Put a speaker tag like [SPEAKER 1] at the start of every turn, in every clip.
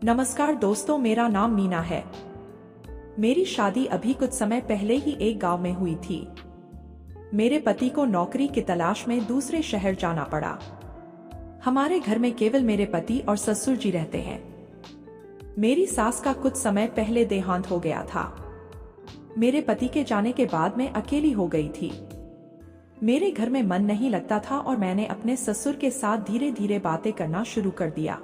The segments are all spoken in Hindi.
[SPEAKER 1] नमस्कार दोस्तों, मेरा नाम मीना है। मेरी शादी अभी कुछ समय पहले ही एक गांव में हुई थी। मेरे पति को नौकरी की तलाश में दूसरे शहर जाना पड़ा। हमारे घर में केवल मेरे पति और ससुर जी रहते हैं। मेरी सास का कुछ समय पहले देहांत हो गया था। मेरे पति के जाने के बाद मैं अकेली हो गई थी। मेरे घर में मन नहीं लगता था और मैंने अपने ससुर के साथ धीरे धीरे बातें करना शुरू कर दिया।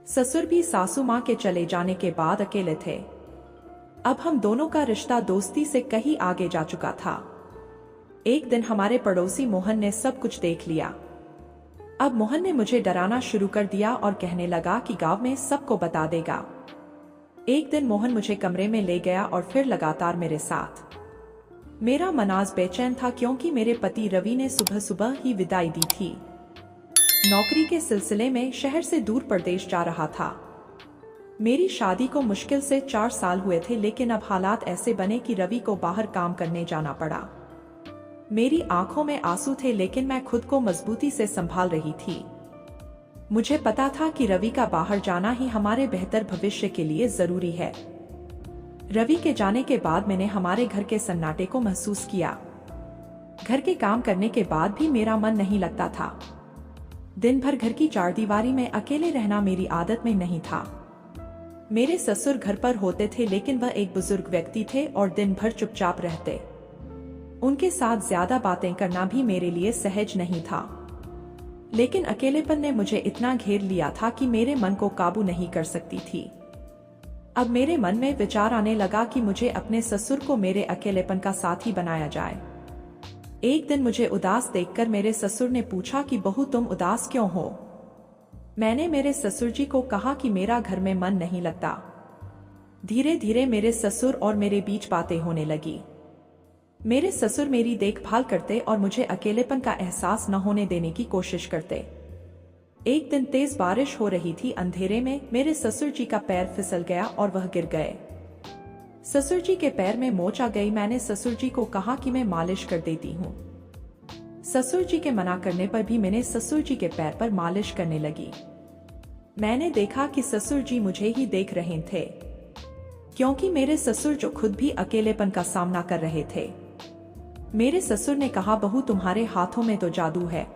[SPEAKER 1] ससुर भी सासू माँ के चले जाने के बाद अकेले थे। अब हम दोनों का रिश्ता दोस्ती से कहीं आगे जा चुका था। एक दिन हमारे पड़ोसी मोहन ने सब कुछ देख लिया। अब मोहन ने मुझे डराना शुरू कर दिया और कहने लगा कि गांव में सबको बता देगा। एक दिन मोहन मुझे कमरे में ले गया और फिर लगातार मेरे साथ। मेरा मन आज बेचैन था क्योंकि मेरे पति रवि ने सुबह सुबह ही विदाई दी थी। नौकरी के सिलसिले में शहर से दूर प्रदेश जा रहा था। मेरी शादी को मुश्किल से 4 साल हुए थे, लेकिन अब हालात ऐसे बने कि रवि को बाहर काम करने जाना पड़ा। मेरी आंखों में आंसू थे, लेकिन मैं खुद को मजबूती से संभाल रही थी। मुझे पता था कि रवि का बाहर जाना ही हमारे बेहतर भविष्य के लिए जरूरी है। रवि के जाने के बाद मैंने हमारे घर के सन्नाटे को महसूस किया। घर के काम करने के बाद भी मेरा मन नहीं लगता था। दिन भर घर की चारदीवारी में अकेले रहना मेरी आदत में नहीं था। मेरे ससुर घर पर होते थे, लेकिन वह एक बुजुर्ग व्यक्ति थे और दिन भर चुपचाप रहते। उनके साथ ज्यादा बातें करना भी मेरे लिए सहज नहीं था। लेकिन अकेलेपन ने मुझे इतना घेर लिया था कि मेरे मन को काबू नहीं कर सकती थी। अब मेरे मन में विचार आने लगा कि मुझे अपने ससुर को मेरे अकेलेपन का साथी बनाया जाए। एक दिन मुझे उदास देखकर मेरे ससुर ने पूछा कि बहू, तुम उदास क्यों हो? मैंने मेरे ससुर जी को कहा कि मेरा घर में मन नहीं लगता। धीरे धीरे मेरे ससुर और मेरे बीच बातें होने लगी। मेरे ससुर मेरी देखभाल करते और मुझे अकेलेपन का एहसास न होने देने की कोशिश करते। एक दिन तेज बारिश हो रही थी। अंधेरे में मेरे ससुर जी का पैर फिसल गया और वह गिर गए। ससुर जी के पैर में मोच आ गई। मैंने ससुर जी को कहा कि मैं मालिश कर देती हूँ। ससुर जी के मना करने पर भी मैंने ससुर जी के पैर पर मालिश करने लगी। मैंने देखा कि ससुर जी मुझे ही देख रहे थे, क्योंकि मेरे ससुर जो खुद भी अकेलेपन का सामना कर रहे थे। मेरे ससुर ने कहा, बहू, तुम्हारे हाथों में तो जादू है।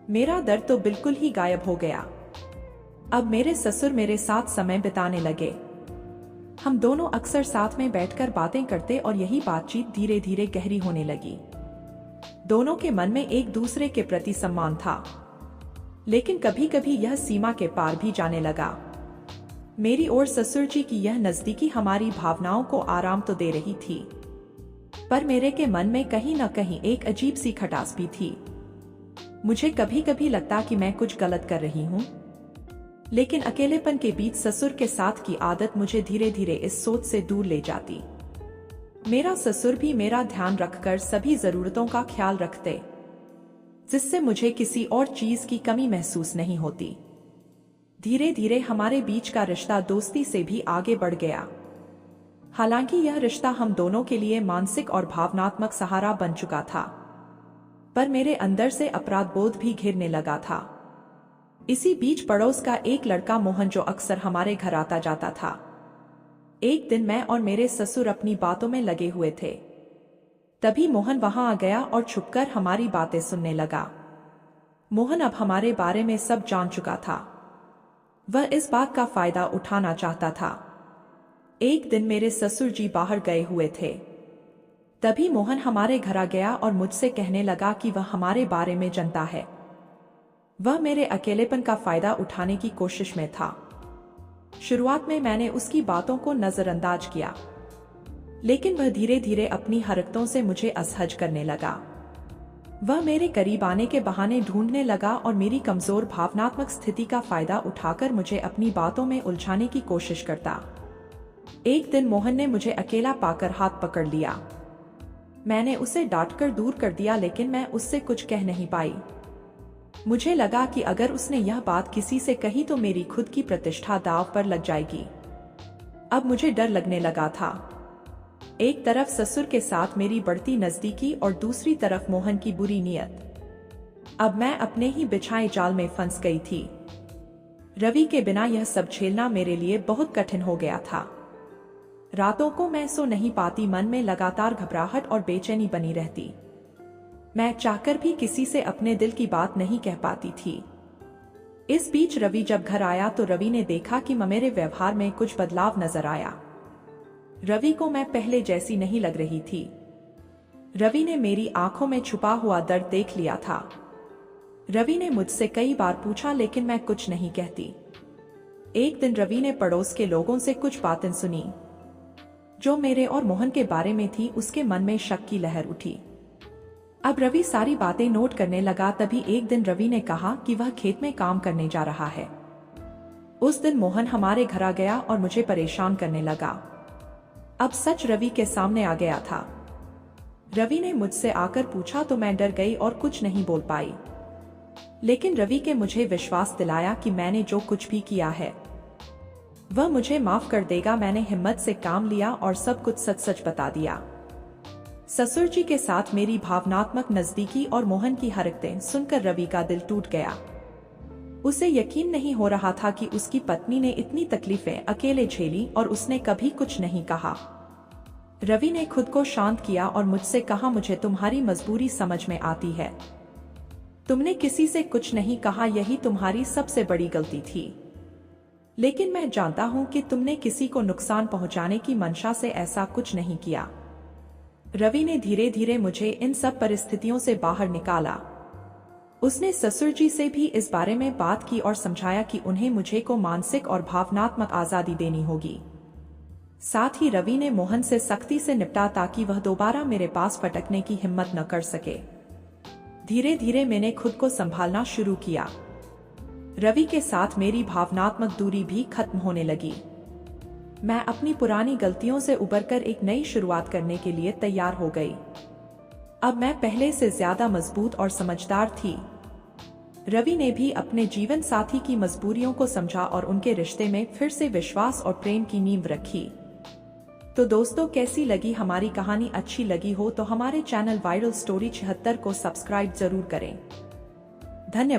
[SPEAKER 1] मेरा दर्द तो बिल्कुल ही गायब हो गया। अब मेरे ससुर मेरे साथ समय बिताने लगे। हम दोनों अक्सर साथ में बैठकर बातें करते और यही बातचीत धीरे धीरे गहरी होने लगी। दोनों के मन में एक दूसरे के प्रति सम्मान था, लेकिन कभी कभी यह सीमा के पार भी जाने लगा। मेरी और ससुर जी की यह नजदीकी हमारी भावनाओं को आराम तो दे रही थी, पर मेरे के मन में कहीं न कहीं एक अजीब सी खटास भी थी। मुझे कभी कभी लगता कि मैं कुछ गलत कर रही हूँ, लेकिन अकेलेपन के बीच ससुर के साथ की आदत मुझे धीरे धीरे इस सोच से दूर ले जाती। मेरा ससुर भी मेरा ध्यान रखकर सभी जरूरतों का ख्याल रखते, जिससे मुझे किसी और चीज की कमी महसूस नहीं होती। धीरे धीरे हमारे बीच का रिश्ता दोस्ती से भी आगे बढ़ गया। हालांकि यह रिश्ता हम दोनों के लिए मानसिक और भावनात्मक सहारा बन चुका था, पर मेरे अंदर से अपराध बोध भी घिरने लगा था। इसी बीच पड़ोस का एक लड़का मोहन, जो अक्सर हमारे घर आता जाता था, एक दिन मैं और मेरे ससुर अपनी बातों में लगे हुए थे। तभी मोहन वहां आ गया और छुपकर हमारी बातें सुनने लगा। मोहन अब हमारे बारे में सब जान चुका था। वह इस बात का फायदा उठाना चाहता था। एक दिन मेरे ससुर जी बाहर गए हुए थे। तभी मोहन हमारे घर आ गया और मुझसे कहने लगा कि वह हमारे बारे में जानता है। वह मेरे अकेलेपन का फायदा उठाने की कोशिश में था। शुरुआत में मैंने उसकी बातों को नजरअंदाज किया, लेकिन वह धीरे धीरे अपनी हरकतों से मुझे असहज करने लगा। वह मेरे करीब आने के बहाने ढूंढने लगा और मेरी कमजोर भावनात्मक स्थिति का फायदा उठाकर मुझे अपनी बातों में उलझाने की कोशिश करता। एक दिन मोहन ने मुझे अकेला पाकर हाथ पकड़ लिया। मैंने उसे डांटकर दूर कर दिया, लेकिन मैं उससे कुछ कह नहीं पाई। मुझे लगा कि अगर उसने यह बात किसी से कही तो मेरी खुद की प्रतिष्ठा दांव पर लग जाएगी। अब मुझे डर लगने लगा था। एक तरफ ससुर के साथ मेरी बढ़ती नजदीकी और दूसरी तरफ मोहन की बुरी नीयत। अब मैं अपने ही बिछाए जाल में फंस गई थी। रवि के बिना यह सब झेलना मेरे लिए बहुत कठिन हो गया था। रातों को मैं सो नहीं पाती, मन में लगातार घबराहट और बेचैनी बनी रहती। मैं चाहकर भी किसी से अपने दिल की बात नहीं कह पाती थी। इस बीच रवि जब घर आया तो रवि ने देखा कि मेरे व्यवहार में कुछ बदलाव नजर आया। रवि को मैं पहले जैसी नहीं लग रही थी। रवि ने मेरी आंखों में छुपा हुआ दर्द देख लिया था। रवि ने मुझसे कई बार पूछा लेकिन मैं कुछ नहीं कहती। एक दिन रवि ने पड़ोस के लोगों से कुछ बातें सुनी जो मेरे और मोहन के बारे में थी। उसके मन में शक की लहर उठी। अब रवि सारी बातें नोट करने लगा। तभी एक दिन रवि ने कहा कि वह खेत में काम करने जा रहा है। उस दिन मोहन हमारे घर आ गया और मुझे परेशान करने लगा। अब सच रवि के सामने आ गया था। रवि ने मुझसे आकर पूछा तो मैं डर गई और कुछ नहीं बोल पाई। लेकिन रवि के मुझे विश्वास दिलाया कि मैंने जो कुछ भी किया है वह मुझे माफ कर देगा। मैंने हिम्मत से काम लिया और सब कुछ सच सच बता दिया। ससुर जी के साथ मेरी भावनात्मक नजदीकी और मोहन की हरकतें सुनकर रवि का दिल टूट गया। उसे यकीन नहीं हो रहा था कि उसकी पत्नी ने इतनी तकलीफें अकेले झेली और उसने कभी कुछ नहीं कहा। रवि ने खुद को शांत किया और मुझसे कहा, मुझे तुम्हारी मजबूरी समझ में आती है। तुमने किसी से कुछ नहीं कहा, यही तुम्हारी सबसे बड़ी गलती थी। लेकिन मैं जानता हूं कि तुमने किसी को नुकसान पहुंचाने की मंशा से ऐसा कुछ नहीं किया। रवि ने धीरे धीरे मुझे इन सब परिस्थितियों से बाहर निकाला। उसने ससुर जी से भी इस बारे में बात की और समझाया कि उन्हें मुझे को मानसिक और भावनात्मक आजादी देनी होगी। साथ ही रवि ने मोहन से सख्ती से निपटा ताकि वह दोबारा मेरे पास फटकने की हिम्मत न कर सके। धीरे धीरे मैंने खुद को संभालना शुरू किया। रवि के साथ मेरी भावनात्मक दूरी भी खत्म होने लगी। मैं अपनी पुरानी गलतियों से उबरकर एक नई शुरुआत करने के लिए तैयार हो गई। अब मैं पहले से ज्यादा मजबूत और समझदार थी। रवि ने भी अपने जीवन साथी की मजबूरियों को समझा और उनके रिश्ते में फिर से विश्वास और प्रेम की नींव रखी। तो दोस्तों, कैसी लगी हमारी कहानी? अच्छी लगी हो तो हमारे चैनल वायरल स्टोरी 76 को सब्सक्राइब जरूर करें। धन्यवाद।